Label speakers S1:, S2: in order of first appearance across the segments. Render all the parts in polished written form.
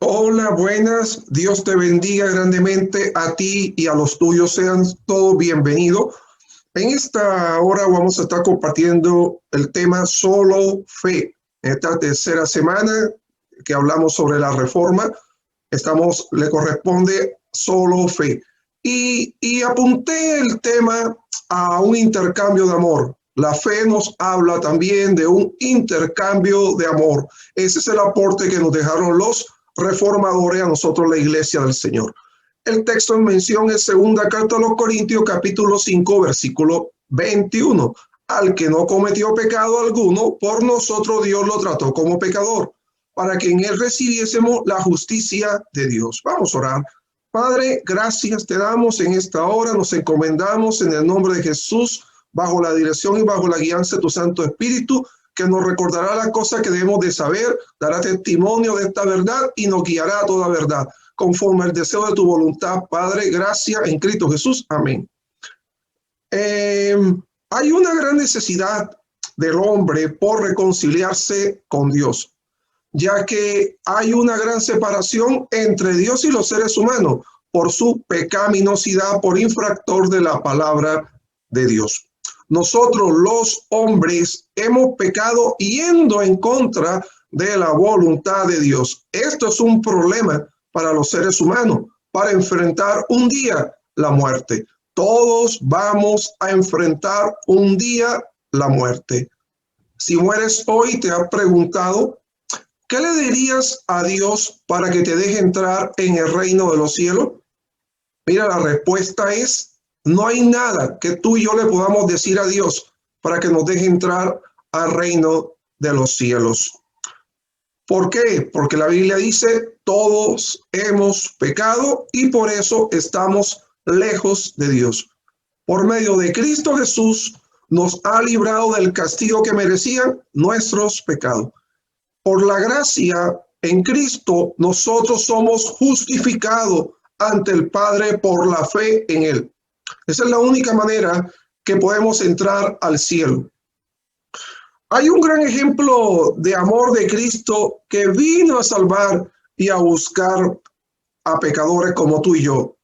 S1: Hola, buenas. Dios te bendiga grandemente a ti y a los tuyos. Sean todos bienvenidos. En esta hora vamos a estar compartiendo el tema Solo Fe. En esta tercera semana que hablamos sobre la reforma, le corresponde Solo Fe. Y apunté el tema a un intercambio de amor. La fe nos habla también de un intercambio de amor. Ese es el aporte que nos dejaron los reformadores a nosotros, la Iglesia del Señor. El texto en mención es segunda carta a los Corintios, capítulo 5, versículo 21. Al que no cometió pecado alguno, por nosotros Dios lo trató como pecador, para que en él recibiésemos la justicia de Dios. Vamos a orar. Padre, gracias te damos en esta hora, nos encomendamos en el nombre de Jesús, bajo la dirección y bajo la guianza de tu Santo Espíritu, que nos recordará las cosas que debemos de saber, dará testimonio de esta verdad y nos guiará a toda verdad, conforme al deseo de tu voluntad, Padre. Gracias en Cristo Jesús. Amén. Hay una gran necesidad del hombre por reconciliarse con Dios, ya que hay una gran separación entre Dios y los seres humanos por su pecaminosidad, por infractor de la palabra de Dios. Nosotros los hombres hemos pecado yendo en contra de la voluntad de Dios. Esto es un problema para los seres humanos, para enfrentar un día la muerte. Todos vamos a enfrentar un día la muerte. Si mueres hoy, te has preguntado, ¿qué le dirías a Dios para que te deje entrar en el reino de los cielos? Mira, la respuesta es, no hay nada que tú y yo le podamos decir a Dios para que nos deje entrar al reino de los cielos. ¿Por qué? Porque la Biblia dice, todos hemos pecado y por eso estamos lejos de Dios. Por medio de Cristo Jesús nos ha librado del castigo que merecían nuestros pecados. Por la gracia en Cristo nosotros somos justificados ante el Padre por la fe en Él. Esa es la única manera que podemos entrar al cielo. Hay un gran ejemplo de amor de Cristo que vino a salvar y a buscar a pecadores como tú y yo,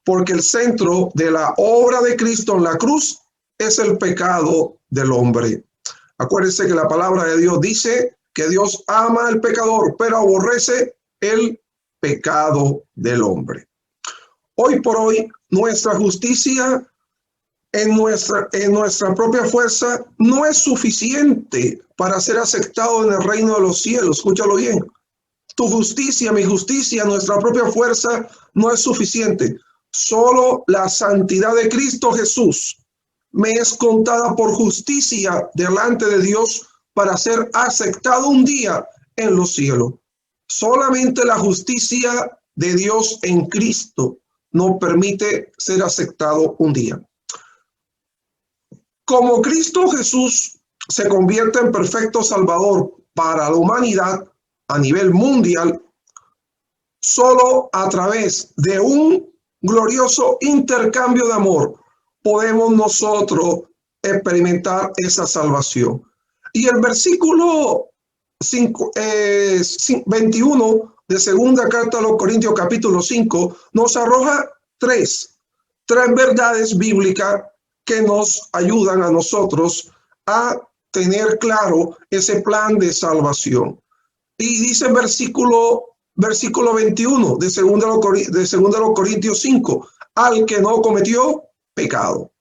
S1: porque el centro de la obra de Cristo en la cruz es el pecado del hombre. Acuérdense que la palabra de Dios dice que Dios ama al pecador, pero aborrece el pecado del hombre. Hoy por hoy, nuestra justicia en nuestra propia fuerza no es suficiente para ser aceptado en el reino de los cielos. Escúchalo bien. Tu justicia, mi justicia, nuestra propia fuerza no es suficiente. Solo la santidad de Cristo Jesús me es contada por justicia delante de Dios para ser aceptado un día en los cielos. Solamente la justicia de Dios en Cristo nos permite ser aceptado un día. Como Cristo Jesús se convierte en perfecto Salvador para la humanidad a nivel mundial, solo a través de un glorioso intercambio de amor podemos nosotros experimentar esa salvación. Y el versículo 21 de segunda carta a los Corintios capítulo 5 nos arroja tres verdades bíblicas que nos ayudan a nosotros a tener claro ese plan de salvación. Y dice el versículo 21 de segunda de los Corintios 5, al que no cometió pecado.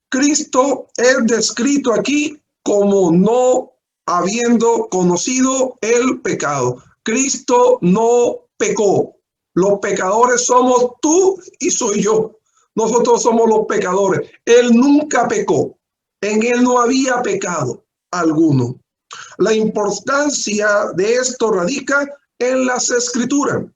S1: Cristo es descrito aquí como no habiendo conocido el pecado. Cristo no pecó. Los pecadores somos tú y soy yo. Nosotros somos los pecadores. Él nunca pecó. En él no había pecado alguno. La importancia de esto radica en las Escrituras.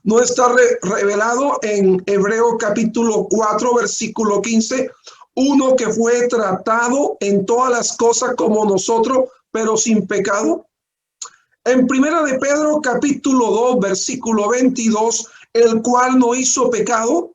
S1: No está revelado en Hebreos capítulo 4, versículo 15, uno que fue tratado en todas las cosas como nosotros, pero sin pecado. En Primera de Pedro capítulo 2, versículo 22, el cual no hizo pecado.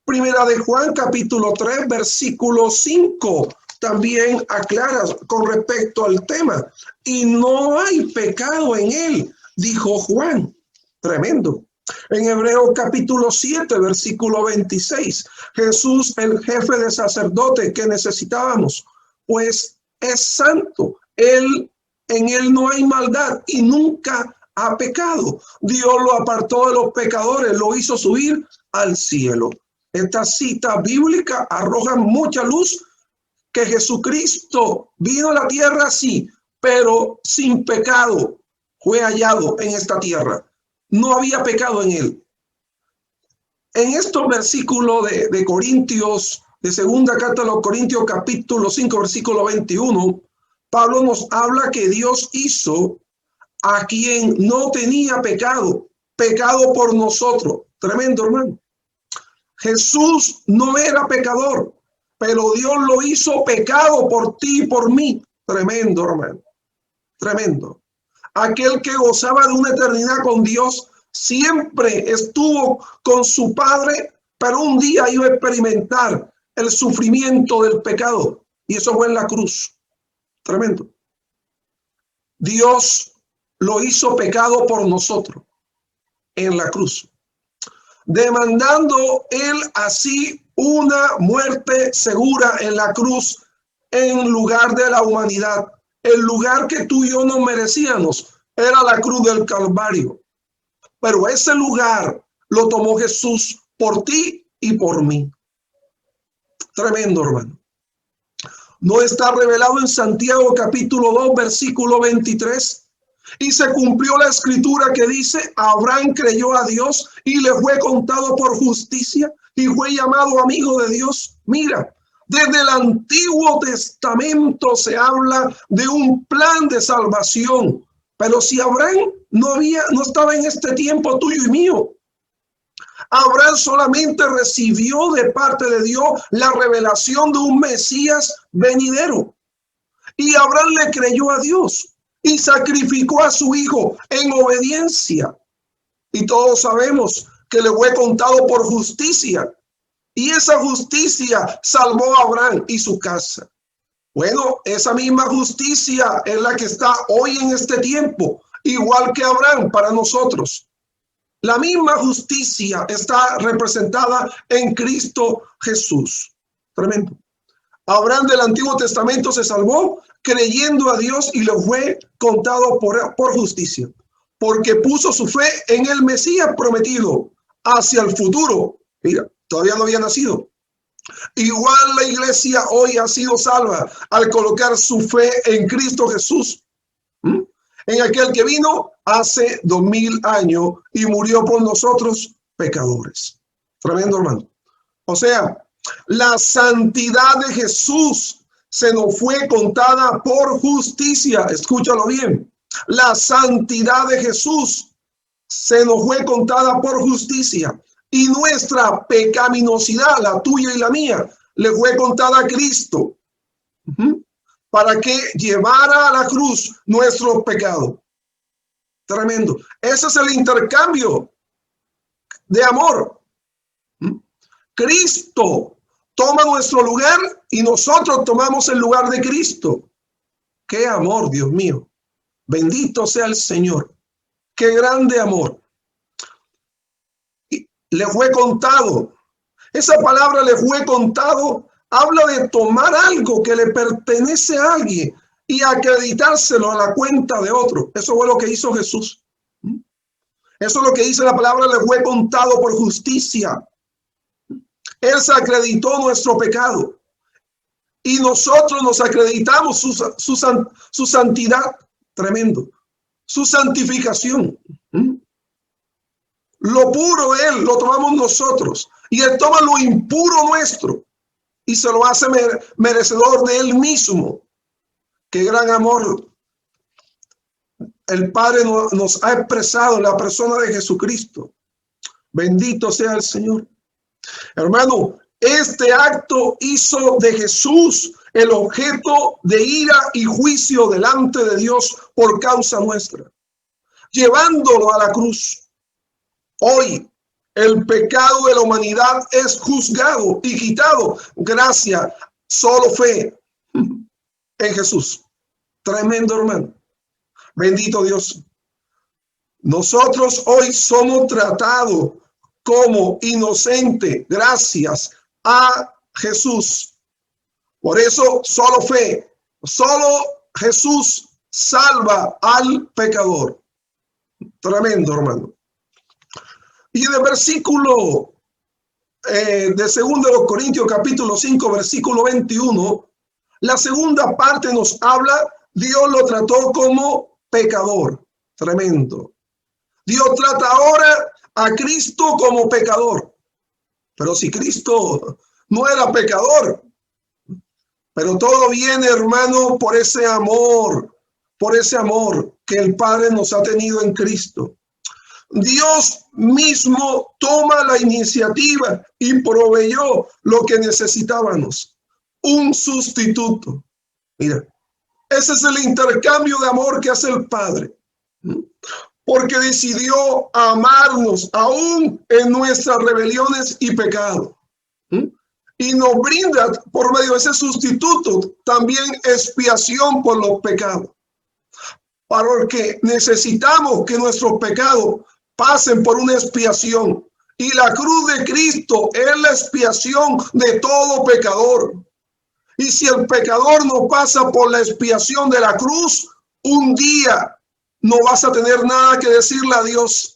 S1: Primera de Juan capítulo 3, versículo 5, también aclara con respecto al tema. Y no hay pecado en él. dijo Juan. Tremendo. En Hebreos capítulo 7, versículo 26, Jesús, el jefe de sacerdote que necesitábamos, pues es santo. En él no hay maldad y nunca ha pecado. Dios lo apartó de los pecadores, lo hizo subir al cielo. Esta cita bíblica arroja mucha luz que Jesucristo vino a la tierra, sí, pero sin pecado fue hallado en esta tierra. No había pecado en él. En estos versículos de Corintios, de segunda carta a los Corintios, capítulo 5, versículo 21, Pablo nos habla que Dios hizo a quien no tenía pecado, pecado por nosotros. Tremendo, hermano. Jesús no era pecador, pero Dios lo hizo pecado por ti y por mí. Tremendo, hermano. Tremendo. Aquel que gozaba de una eternidad con Dios siempre estuvo con su Padre, pero un día iba a experimentar el sufrimiento del pecado. Y eso fue en la cruz. Tremendo. Dios lo hizo pecado por nosotros en la cruz, demandando él así una muerte segura en la cruz en lugar de la humanidad. El lugar que tú y yo no merecíamos era la cruz del Calvario. Pero ese lugar lo tomó Jesús por ti y por mí. Tremendo, hermano. No está revelado en Santiago capítulo 2, versículo 23. Y se cumplió la escritura que dice: Abraham creyó a Dios y le fue contado por justicia y fue llamado amigo de Dios. Mira, desde el Antiguo Testamento se habla de un plan de salvación. Pero si Abraham no estaba en este tiempo tuyo y mío, Abraham solamente recibió de parte de Dios la revelación de un Mesías venidero. Y Abraham le creyó a Dios y sacrificó a su hijo en obediencia. Y todos sabemos que le fue contado por justicia. Y esa justicia salvó a Abraham y su casa. Bueno, esa misma justicia es la que está hoy en este tiempo, igual que Abraham para nosotros. La misma justicia está representada en Cristo Jesús. Tremendo. Abraham del Antiguo Testamento se salvó creyendo a Dios y le fue contado por justicia, porque puso su fe en el Mesías prometido hacia el futuro. Mira, todavía no había nacido. Igual la iglesia hoy ha sido salva al colocar su fe en Cristo Jesús, en aquel que vino hace 2000 años y murió por nosotros pecadores. Tremendo, hermano. O sea, la santidad de Jesús se nos fue contada por justicia. Escúchalo bien. La santidad de Jesús se nos fue contada por justicia. Y nuestra pecaminosidad, la tuya y la mía, le fue contada a Cristo. Para que llevara a la cruz nuestros pecados. Tremendo. Ese es el intercambio de amor. Cristo toma nuestro lugar y nosotros tomamos el lugar de Cristo. ¡Qué amor, Dios mío! Bendito sea el Señor. ¡Qué grande amor! Y le fue contado. Esa palabra le fue contado. Habla de tomar algo que le pertenece a alguien y acreditárselo a la cuenta de otro. Eso fue lo que hizo Jesús. Eso es lo que dice la palabra, le fue contado por justicia. Él se acreditó nuestro pecado y nosotros nos acreditamos su santidad. Tremendo. Su santificación. Lo puro Él lo tomamos nosotros y Él toma lo impuro nuestro y se lo hace merecedor de Él mismo. Qué gran amor el Padre nos ha expresado en la persona de Jesucristo. Bendito sea el Señor. Hermano, este acto hizo de Jesús el objeto de ira y juicio delante de Dios por causa nuestra, llevándolo a la cruz. Hoy el pecado de la humanidad es juzgado y quitado gracias, solo fe en Jesús. Tremendo, hermano. Bendito Dios. Nosotros hoy somos tratados como inocentes gracias a Jesús. Por eso solo fe, solo Jesús salva al pecador. Tremendo, hermano. Y en el versículo de 2 Corintios capítulo 5, versículo 21, la segunda parte nos habla, Dios lo trató como pecador. Tremendo. Dios trata ahora a Cristo como pecador. Pero si Cristo no era pecador, pero todo viene, hermano, por ese amor que el Padre nos ha tenido en Cristo. Dios mismo toma la iniciativa y proveyó lo que necesitábamos, un sustituto. Mira, ese es el intercambio de amor que hace el Padre, porque decidió amarnos aún en nuestras rebeliones y pecados. Y nos brinda por medio de ese sustituto también expiación por los pecados. Porque necesitamos que nuestros pecados pasen por una expiación. Y la cruz de Cristo es la expiación de todo pecador. Y si el pecador no pasa por la expiación de la cruz, un día no vas a tener nada que decirle a Dios.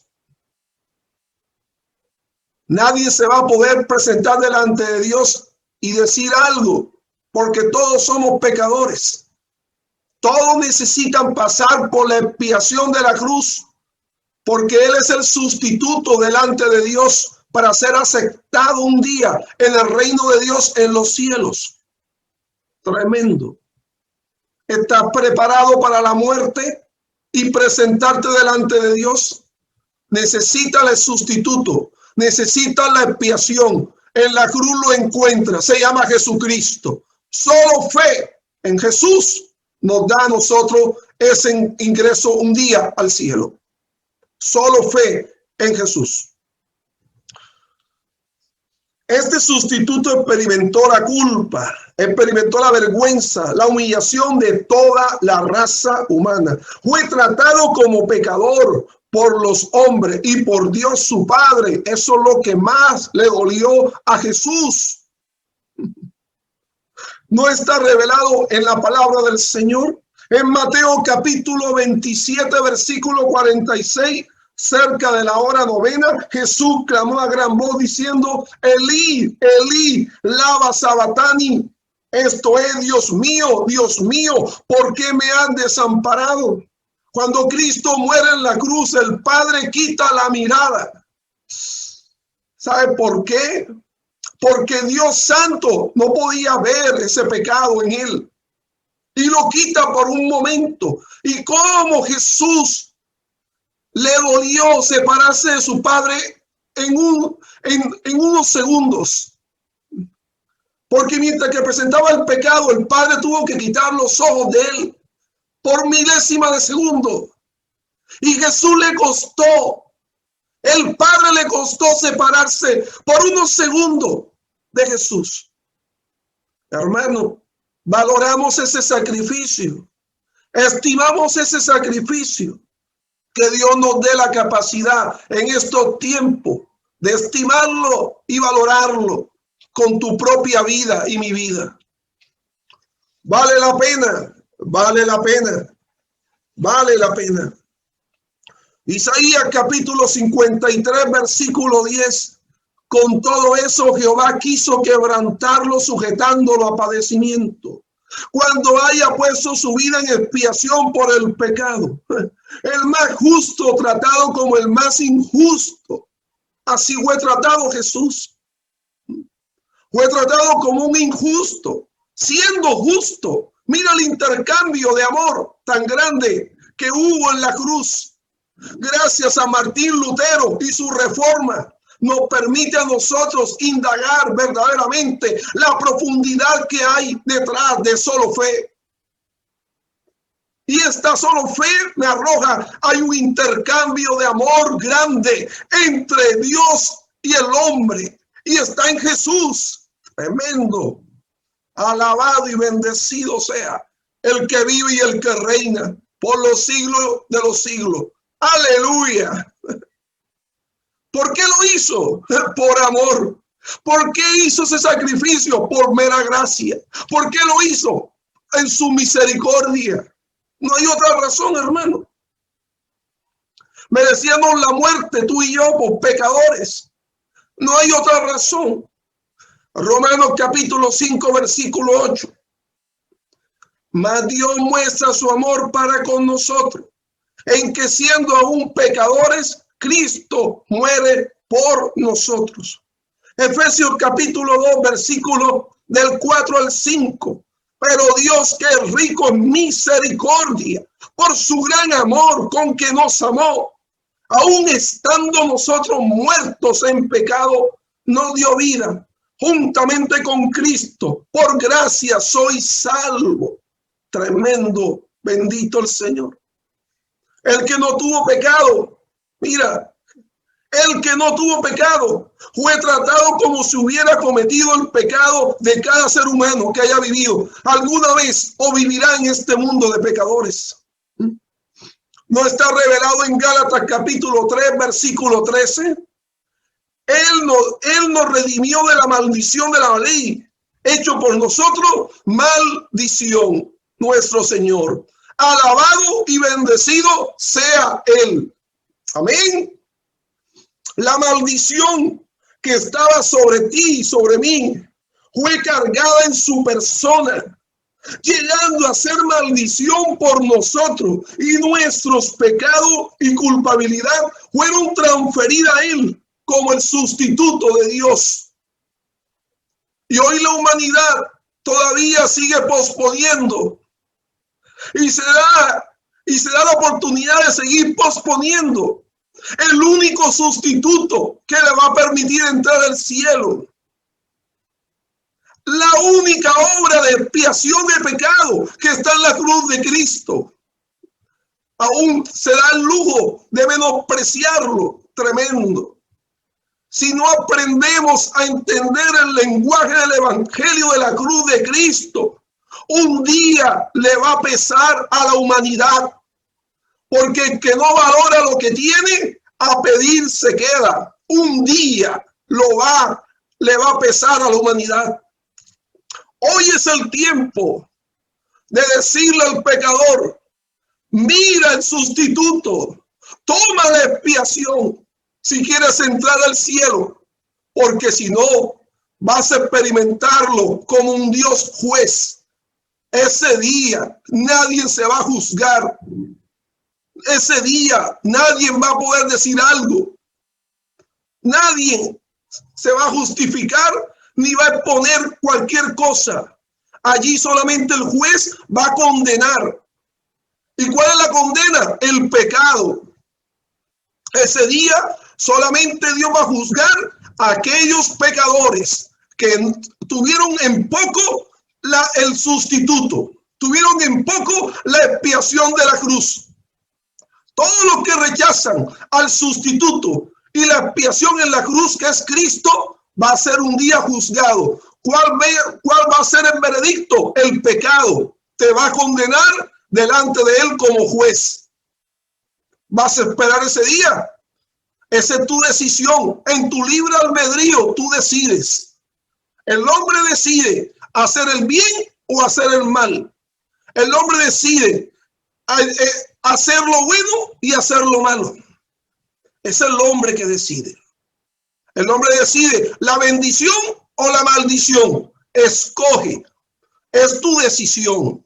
S1: Nadie se va a poder presentar delante de Dios y decir algo, porque todos somos pecadores. Todos necesitan pasar por la expiación de la cruz, porque Él es el sustituto delante de Dios para ser aceptado un día en el reino de Dios en los cielos. Tremendo. ¿Estás preparado para la muerte y presentarte delante de Dios? Necesitas el sustituto, necesitas la expiación. En la cruz lo encuentra, se llama Jesucristo. Solo fe en Jesús nos da a nosotros ese ingreso un día al cielo. Solo fe en Jesús. Este sustituto experimentó la culpa, experimentó la vergüenza, la humillación de toda la raza humana. Fue tratado como pecador por los hombres y por Dios su Padre. Eso es lo que más le dolió a Jesús. ¿No está revelado en la palabra del Señor? En Mateo capítulo 27, versículo 46, cerca de la hora novena, Jesús clamó a gran voz diciendo, Elí, Elí, lama sabatani. Esto es, Dios mío, ¿por qué me han desamparado? Cuando Cristo muere en la cruz, el Padre quita la mirada. ¿Sabe por qué? Porque Dios Santo no podía ver ese pecado en él. Y lo quita por un momento. Y como Jesús le dolió separarse de su Padre en unos segundos. Porque mientras que presentaba el pecado, el Padre tuvo que quitar los ojos de él por milésima de segundo. Y Jesús le costó, el Padre le costó separarse por unos segundos de Jesús. Hermano, valoramos ese sacrificio, estimamos ese sacrificio. Que Dios nos dé la capacidad en estos tiempos de estimarlo y valorarlo con tu propia vida y mi vida. Vale la pena, vale la pena, vale la pena. Isaías capítulo 53, versículo 10. Con todo eso Jehová quiso quebrantarlo, sujetándolo a padecimiento. Cuando haya puesto su vida en expiación por el pecado, el más justo tratado como el más injusto. Así fue tratado Jesús. Fue tratado como un injusto, siendo justo. Mira el intercambio de amor tan grande que hubo en la cruz. Gracias a Martín Lutero y su reforma, nos permite a nosotros indagar verdaderamente la profundidad que hay detrás de solo fe. Y esta solo fe me arroja, hay un intercambio de amor grande entre Dios y el hombre. Y está en Jesús. Tremendo. Alabado y bendecido sea el que vive y el que reina por los siglos de los siglos. Aleluya. ¿Por qué lo hizo? Por amor. ¿Por qué hizo ese sacrificio? Por mera gracia. ¿Por qué lo hizo? En su misericordia. No hay otra razón, hermano. Merecíamos la muerte, tú y yo, por pecadores. No hay otra razón. Romanos capítulo 5, versículo 8. Mas Dios muestra su amor para con nosotros, en que siendo aún pecadores, Cristo muere por nosotros. Efesios capítulo 2, versículo del 4 al 5. Pero Dios, que es rico en misericordia, por su gran amor con que nos amó, aun estando nosotros muertos en pecado, nos dio vida juntamente con Cristo. Por gracia soy salvo. Tremendo, bendito el Señor. El que no tuvo pecado, mira, el que no tuvo pecado fue tratado como si hubiera cometido el pecado de cada ser humano que haya vivido alguna vez o vivirá en este mundo de pecadores. ¿No está revelado en Gálatas capítulo 3, versículo 13? Él nos redimió de la maldición de la ley, hecho por nosotros maldición, nuestro Señor. Alabado y bendecido sea Él. Amén. La maldición que estaba sobre ti y sobre mí fue cargada en su persona, llegando a ser maldición por nosotros, y nuestros pecados y culpabilidad fueron transferidas a Él como el sustituto de Dios. Y hoy la humanidad todavía sigue posponiendo y se da la oportunidad de seguir posponiendo el único sustituto que le va a permitir entrar al cielo. La única obra de expiación de pecado que está en la cruz de Cristo. Aún se da el lujo de menospreciarlo. Tremendo. Si no aprendemos a entender el lenguaje del evangelio de la cruz de Cristo, un día le va a pesar a la humanidad. Porque el que no valora lo que tiene, a pedir se queda. Un día le va a pesar a la humanidad. Hoy es el tiempo de decirle al pecador: mira el sustituto, toma la expiación si quieres entrar al cielo, porque si no, vas a experimentarlo como un Dios juez. Ese día nadie se va a juzgar. Ese día nadie va a poder decir algo. Nadie se va a justificar ni va a exponer cualquier cosa. Allí solamente el juez va a condenar. ¿Y cuál es la condena? El pecado. Ese día solamente Dios va a juzgar a aquellos pecadores que tuvieron en poco el sustituto, tuvieron en poco la expiación de la cruz. Todos los que rechazan al sustituto y la expiación en la cruz, que es Cristo, va a ser un día juzgado. ¿Cuál va a ser el veredicto? El pecado. Te va a condenar delante de Él como juez. ¿Vas a esperar ese día? Esa es tu decisión. En tu libre albedrío tú decides. El hombre decide hacer el bien o hacer el mal. El hombre decide hacer lo bueno y hacer lo malo. Es el hombre que decide. El hombre decide la bendición o la maldición. Escoge. Es tu decisión.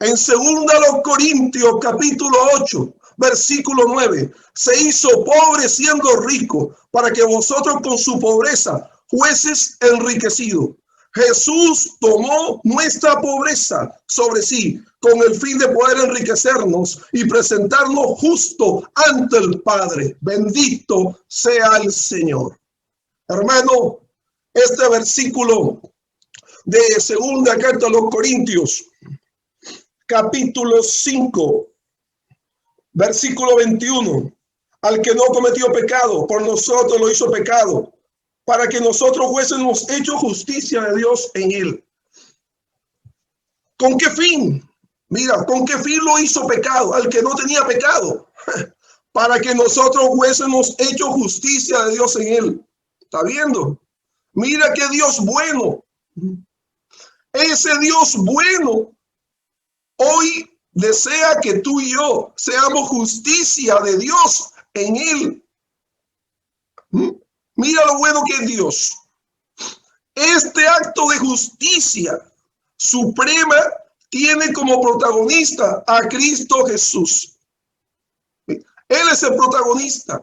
S1: En 2 Corintios capítulo 8, versículo 9, se hizo pobre siendo rico, para que vosotros con su pobreza fueseis enriquecidos. Jesús tomó nuestra pobreza sobre sí, con el fin de poder enriquecernos y presentarnos justo ante el Padre. Bendito sea el Señor. Hermano, este versículo de segunda carta a los Corintios, capítulo 5, versículo 21. Al que no cometió pecado, por nosotros lo hizo pecado, para que nosotros fuésemos hecho justicia de Dios en él. ¿Con qué fin? Mira, ¿con qué fin lo hizo pecado? Al que no tenía pecado, para que nosotros hubiésemos hecho justicia de Dios en él. ¿Está viendo? Mira qué Dios bueno. Ese Dios bueno hoy desea que tú y yo seamos justicia de Dios en él. Mira lo bueno que es Dios. Este acto de justicia suprema tiene como protagonista a Cristo Jesús. Él es el protagonista.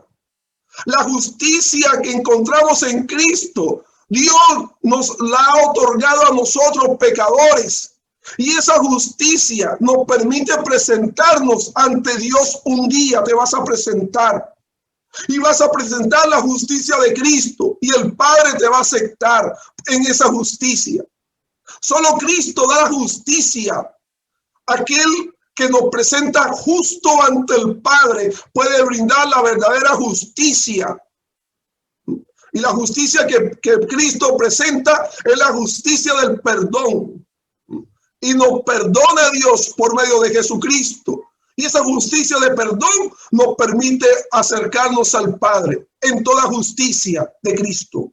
S1: La justicia que encontramos en Cristo, Dios nos la ha otorgado a nosotros pecadores. Y esa justicia nos permite presentarnos ante Dios un día. Te vas a presentar. Y vas a presentar la justicia de Cristo. Y el Padre te va a aceptar en esa justicia. Solo Cristo da la justicia. Aquel que nos presenta justo ante el Padre puede brindar la verdadera justicia. Y la justicia que Cristo presenta es la justicia del perdón. Y nos perdona Dios por medio de Jesucristo. Y esa justicia de perdón nos permite acercarnos al Padre en toda justicia de Cristo.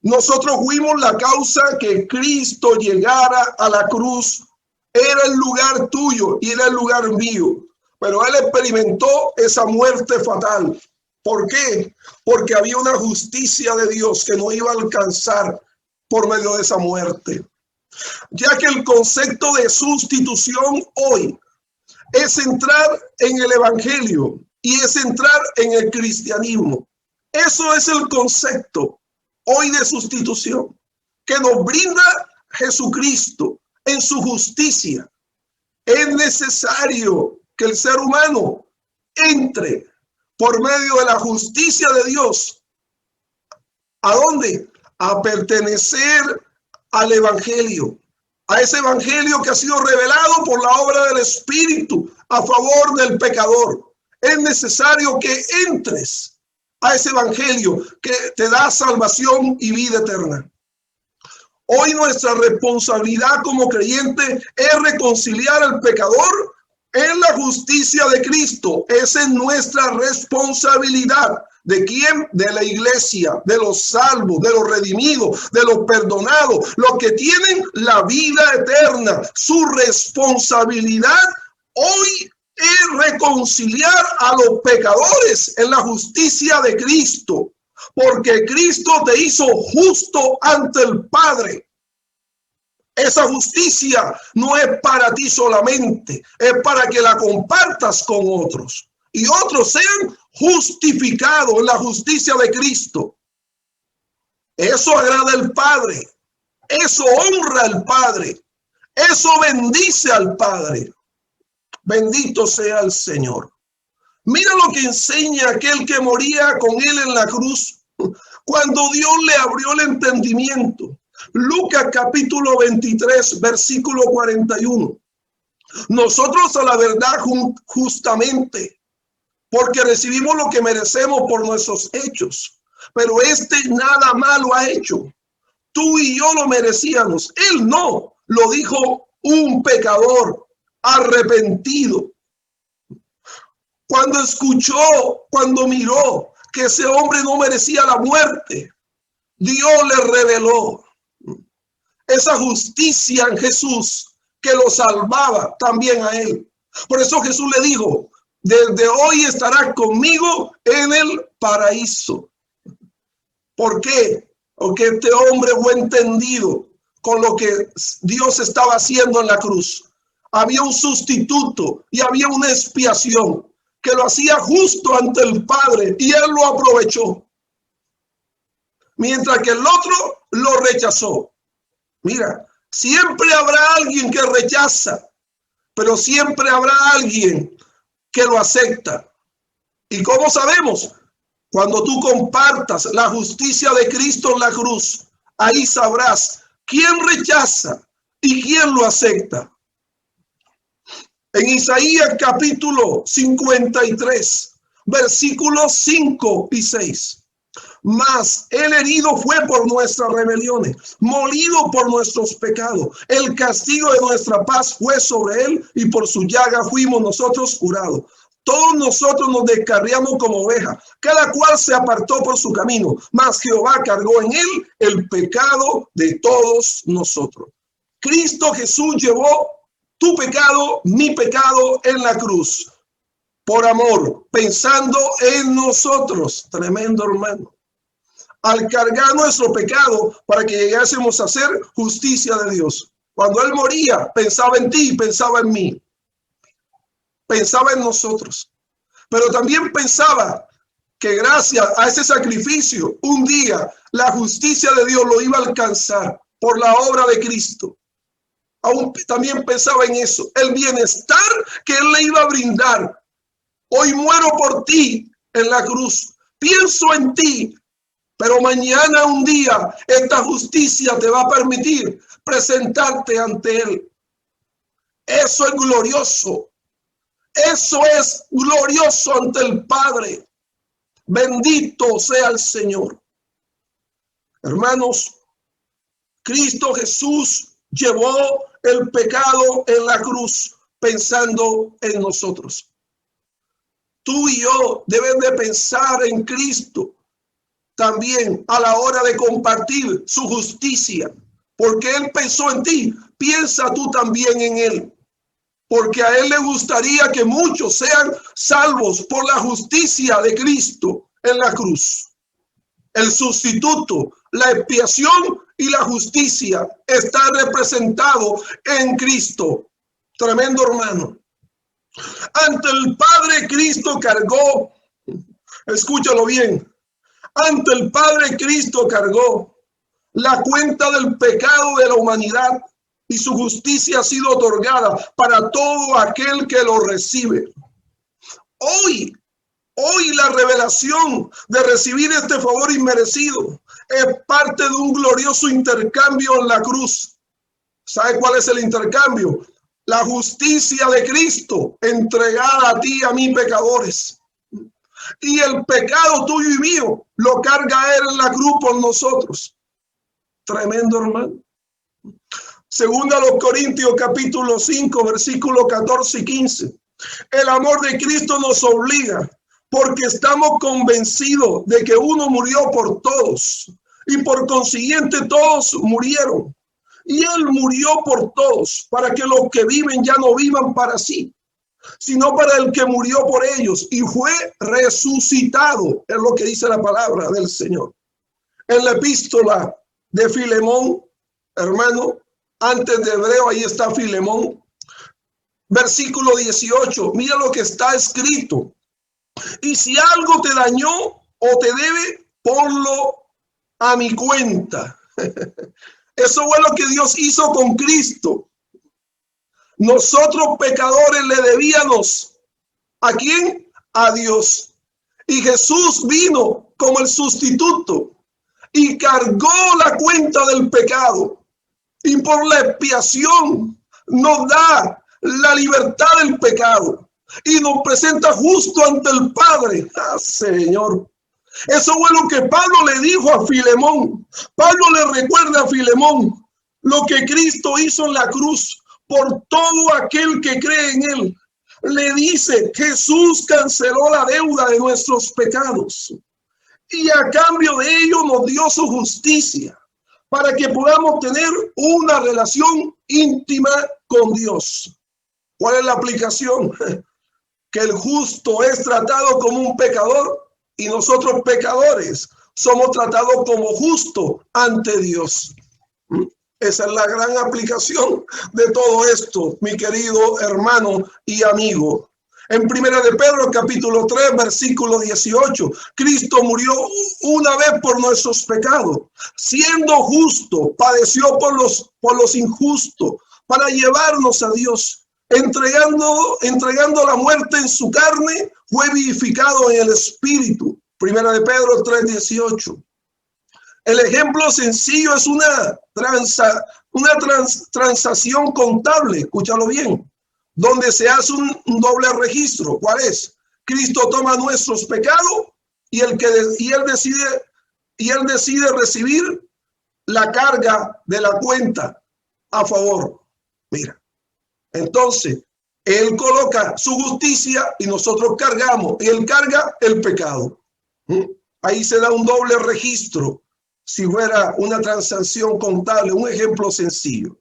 S1: Nosotros fuimos la causa que Cristo llegara a la cruz. Era el lugar tuyo y era el lugar mío. Pero Él experimentó esa muerte fatal. ¿Por qué? Porque había una justicia de Dios que no iba a alcanzar por medio de esa muerte. Ya que el concepto de sustitución hoy es entrar en el evangelio y es entrar en el cristianismo. Eso es el concepto hoy de sustitución que nos brinda Jesucristo en su justicia. Es necesario que el ser humano entre por medio de la justicia de Dios. ¿A dónde? A pertenecer al evangelio. A ese evangelio que ha sido revelado por la obra del Espíritu a favor del pecador. Es necesario que entres a ese evangelio que te da salvación y vida eterna. Hoy nuestra responsabilidad como creyente es reconciliar al pecador en la justicia de Cristo. Esa es nuestra responsabilidad. ¿De quién? De la iglesia, de los salvos, de los redimidos, de los perdonados, los que tienen la vida eterna. Su responsabilidad hoy es reconciliar a los pecadores en la justicia de Cristo, porque Cristo te hizo justo ante el Padre. Esa justicia no es para ti solamente, es para que la compartas con otros y otros sean justificados en la justicia de Cristo. Eso agrada al Padre, eso honra al Padre, eso bendice al Padre. Bendito sea el Señor. Mira lo que enseña aquel que moría con él en la cruz, cuando Dios le abrió el entendimiento. Lucas capítulo 23, versículo 41. Nosotros a la verdad justamente, porque recibimos lo que merecemos por nuestros hechos, pero este nada malo ha hecho. Tú y yo lo merecíamos, él no, lo dijo un pecador arrepentido. Cuando escuchó, cuando miró que ese hombre no merecía la muerte, Dios le reveló esa justicia en Jesús que lo salvaba también a él. Por eso Jesús le dijo, desde hoy estarás conmigo en el paraíso. ¿Por qué? Porque este hombre fue entendido con lo que Dios estaba haciendo en la cruz. Había un sustituto y había una expiación que lo hacía justo ante el Padre y él lo aprovechó. Mientras que el otro lo rechazó. Mira, siempre habrá alguien que rechaza, pero siempre habrá alguien que lo acepta. ¿Y cómo sabemos? Cuando tú compartas la justicia de Cristo en la cruz, ahí sabrás quién rechaza y quién lo acepta. En Isaías capítulo 53, versículos 5 y 6. Mas el herido fue por nuestras rebeliones, molido por nuestros pecados. El castigo de nuestra paz fue sobre él, y por su llaga fuimos nosotros curados. Todos nosotros nos descarriamos como ovejas, cada cual se apartó por su camino, mas Jehová cargó en él el pecado de todos nosotros. Cristo Jesús llevó tu pecado, mi pecado en la cruz, por amor, pensando en nosotros. Tremendo, hermano. Al cargar nuestro pecado para que llegásemos a ser justicia de Dios. Cuando él moría, pensaba en ti, pensaba en mí. Pensaba en nosotros, pero también pensaba que gracias a ese sacrificio, un día la justicia de Dios lo iba a alcanzar por la obra de Cristo. Aún también pensaba en eso, el bienestar que él le iba a brindar. Hoy muero por ti en la cruz, pienso en ti, pero mañana un día esta justicia te va a permitir presentarte ante él. Eso es glorioso. Eso es glorioso ante el Padre. Bendito sea el Señor. Hermanos, Cristo Jesús llevó el pecado en la cruz pensando en nosotros. Tú y yo debes de pensar en Cristo también a la hora de compartir su justicia, porque Él pensó en ti. Piensa tú también en Él. Porque a él le gustaría que muchos sean salvos por la justicia de Cristo en la cruz. El sustituto, la expiación y la justicia está representado en Cristo. Tremendo, hermano. Ante el Padre Cristo cargó, escúchalo bien, ante el Padre Cristo cargó la cuenta del pecado de la humanidad. Y su justicia ha sido otorgada para todo aquel que lo recibe. Hoy la revelación de recibir este favor inmerecido es parte de un glorioso intercambio en la cruz. ¿Sabe cuál es el intercambio? La justicia de Cristo entregada a ti y a mí pecadores. Y el pecado tuyo y mío lo carga él en la cruz por nosotros. Tremendo, hermano. Segunda a los Corintios capítulo 5, versículos 14 y 15. El amor de Cristo nos obliga, porque estamos convencidos de que uno murió por todos, y por consiguiente todos murieron. Y él murió por todos, para que los que viven ya no vivan para sí, sino para el que murió por ellos y fue resucitado. Es lo que dice la palabra del Señor. En la epístola de Filemón, hermano, antes de Hebreo, ahí está Filemón, versículo 18. Mira lo que está escrito. Y si algo te dañó o te debe, ponlo a mi cuenta. Eso fue lo que Dios hizo con Cristo. Nosotros pecadores le debíamos. ¿A quién? A Dios. Y Jesús vino como el sustituto y cargó la cuenta del pecado. Y por la expiación nos da la libertad del pecado y nos presenta justo ante el Padre. Ah, Señor. Eso fue lo que Pablo le dijo a Filemón. Pablo le recuerda a Filemón lo que Cristo hizo en la cruz por todo aquel que cree en él. Le dice, Jesús canceló la deuda de nuestros pecados y a cambio de ello nos dio su justicia, para que podamos tener una relación íntima con Dios. ¿Cuál es la aplicación? Que el justo es tratado como un pecador y nosotros pecadores somos tratados como justos ante Dios. Esa es la gran aplicación de todo esto, mi querido hermano y amigo. En Primera de Pedro, capítulo 3, versículo 18, Cristo murió una vez por nuestros pecados. Siendo justo, padeció por los injustos, para llevarnos a Dios. Entregando la muerte en su carne, fue vivificado en el Espíritu. Primera de Pedro 3, 18. El ejemplo sencillo es una transacción contable, escúchalo bien, donde se hace un doble registro. ¿Cuál es? Cristo toma nuestros pecados y él decide y él decide recibir la carga de la cuenta a favor. Mira, entonces él coloca su justicia y nosotros cargamos, y él carga el pecado. Ahí se da un doble registro, si fuera una transacción contable, un ejemplo sencillo.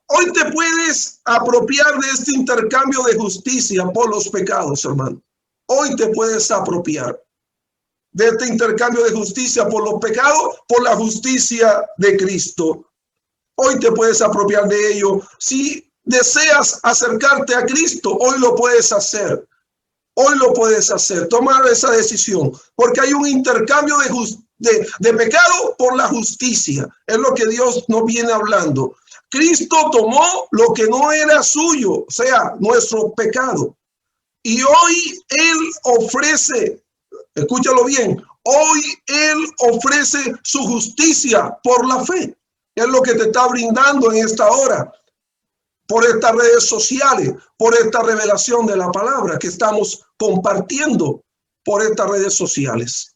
S1: Hoy te puedes apropiar de este intercambio de justicia por los pecados, hermano. Hoy te puedes apropiar de este intercambio de justicia por los pecados, por la justicia de Cristo. Hoy te puedes apropiar de ello. Si deseas acercarte a Cristo, hoy lo puedes hacer. Hoy lo puedes hacer, tomar esa decisión, porque hay un intercambio de pecado por la justicia. Es lo que Dios nos viene hablando. Cristo tomó lo que no era suyo, o sea, nuestro pecado. Y hoy Él ofrece, escúchalo bien, hoy Él ofrece su justicia por la fe. Es lo que te está brindando en esta hora, por estas redes sociales, por esta revelación de la palabra que estamos compartiendo por estas redes sociales.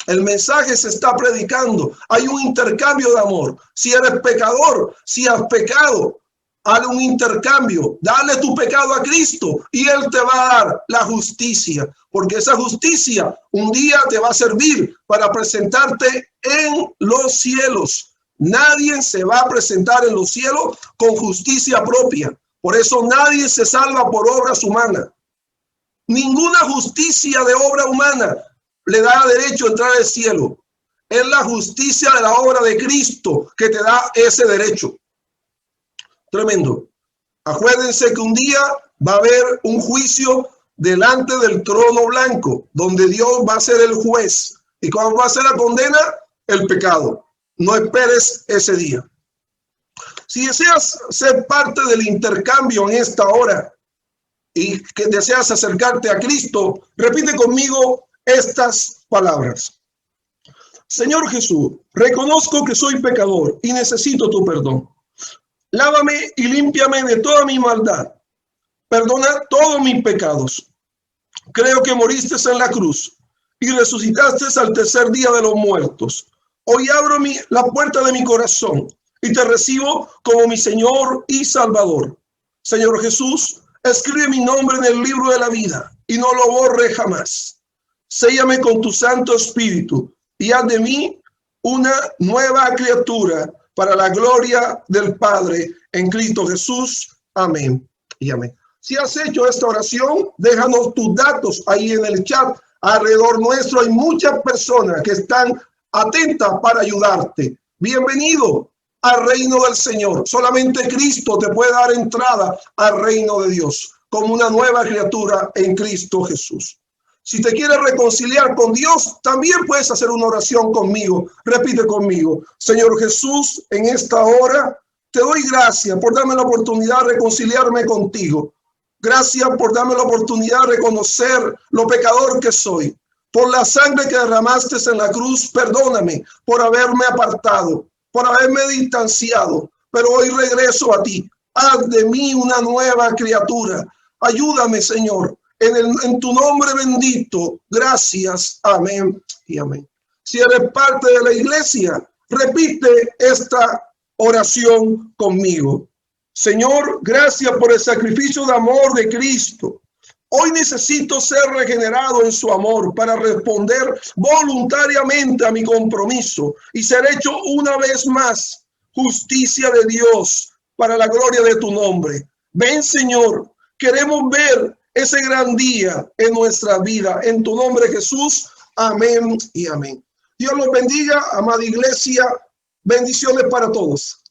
S1: El mensaje se está predicando. Hay un intercambio de amor. Si eres pecador, si has pecado, haz un intercambio. Dale tu pecado a Cristo y Él te va a dar la justicia. Porque esa justicia un día te va a servir para presentarte en los cielos. Nadie se va a presentar en los cielos con justicia propia. Por eso nadie se salva por obras humanas. Ninguna justicia de obra humana le da derecho a entrar al cielo. Es la justicia de la obra de Cristo que te da ese derecho. Tremendo. Acuérdense que un día va a haber un juicio delante del trono blanco, donde Dios va a ser el juez. ¿Y cuál va a ser la condena? El pecado. No esperes ese día. Si deseas ser parte del intercambio en esta hora y que deseas acercarte a Cristo, repite conmigo estas palabras. Señor Jesús, reconozco que soy pecador y necesito tu perdón. Lávame y límpiame de toda mi maldad. Perdona todos mis pecados. Creo que moriste en la cruz y resucitaste al tercer día de los muertos. Hoy abro la puerta de mi corazón y te recibo como mi Señor y Salvador. Señor Jesús, escribe mi nombre en el libro de la vida y no lo borre jamás. Séllame con tu Santo Espíritu y haz de mí una nueva criatura para la gloria del Padre en Cristo Jesús. Amén y amén. Si has hecho esta oración, déjanos tus datos ahí en el chat. Alrededor nuestro hay muchas personas que están atentas para ayudarte. Bienvenido al reino del Señor. Solamente Cristo te puede dar entrada al reino de Dios como una nueva criatura en Cristo Jesús. Si te quieres reconciliar con Dios, también puedes hacer una oración conmigo. Repite conmigo. Señor Jesús, en esta hora te doy gracias por darme la oportunidad de reconciliarme contigo. Gracias por darme la oportunidad de reconocer lo pecador que soy. Por la sangre que derramaste en la cruz, perdóname por haberme apartado, por haberme distanciado. Pero hoy regreso a ti. Haz de mí una nueva criatura. Ayúdame, Señor. En tu nombre bendito, gracias, amén y amén. Si eres parte de la iglesia, repite esta oración conmigo. Señor, gracias por el sacrificio de amor de Cristo. Hoy necesito ser regenerado en su amor para responder voluntariamente a mi compromiso y ser hecho una vez más justicia de Dios para la gloria de tu nombre. Ven, Señor, queremos ver ese gran día en nuestra vida. En tu nombre, Jesús. Amén y amén. Dios los bendiga, amada iglesia. Bendiciones para todos.